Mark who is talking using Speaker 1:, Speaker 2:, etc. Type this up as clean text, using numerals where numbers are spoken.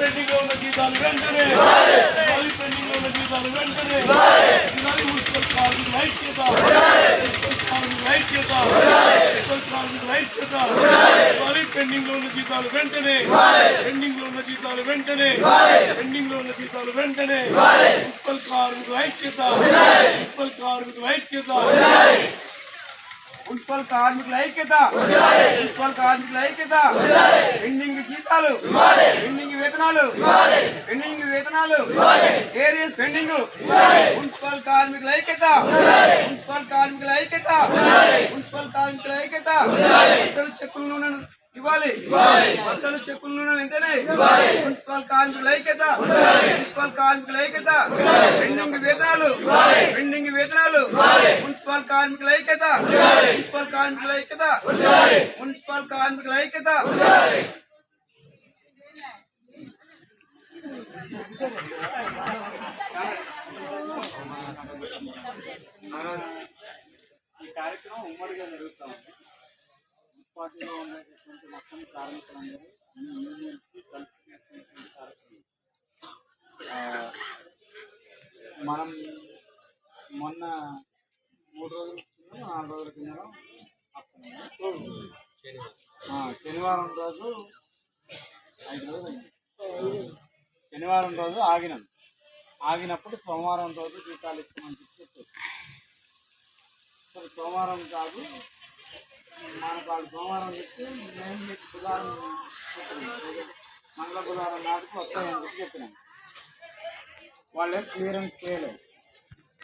Speaker 1: Pending లో ఉన్న జీతాలు వెంటనే పెండింగ్ లో ఉన్న జీతాలు వెంటనే మున్సిపల్ కార్మికుల ఐక్యత పెండింగ్ లో ఉన్న జీతాలు వెంటనే పెండింగ్ లో ఉన్న జీతాలు వెంటనే పెండింగ్ లో ఉన్న జీతాలు వెంటనే మున్సిపల్ కార్మికుల ఐక్యత మున్సిపల్ కార్మికుల ఐక్యత
Speaker 2: మున్సిపల్ కార్మికుల ఐక్యత మున్సిపల్ కార్మికుల ఐక్యత పెండింగ్ జీతాలు పెండింగ్ వేతనాలు ఏరియస్ పెండింగ్ మున్సిపల్ కార్మికుల ఐక్యత మున్సిపల్ కార్మికుల ఐక్యత మున్సిపల్ కార్మికుల ఐక్యత చెక్కుల నూనె ఇవ్వాలి బట్టలు చెక్కుల నూనె వెంటనే మున్సిపల్ కార్మికుల ఐక్యత మున్సిపల్ కార్మికుల ఐక్యత పెండింగ్ వేతనాలు మున్సిపల్ కార్మికుల ఐక్యత మున్సిపల్ కార్మికుల ఐక్యత మున్సిపల్ కార్మికుల ఐక్యత
Speaker 3: ఈ కార్యక్రమం ఉమ్మడిగా జరుగుతూ ఉంది. మున్సిపాలిటీలో ఉన్నటువంటి మొత్తం కార్మికులందరూ మనం మొన్న 3 రోజుల కింద 4 రోజుల కింద శనివారం రోజు 5 రోజులు శనివారం రోజు ఆగినప్పుడు సోమవారం రోజు జీతాలు ఇస్తామని చెప్పారు. సోమవారం కాదు మనకు వాళ్ళు సోమవారం చెప్తే మేము మీకు బుధవారం మంగళ బుధవారం నాటికి వస్తాయని చెప్పి చెప్పినాం. వాళ్ళేం క్లియరెన్స్ చేయలేదు.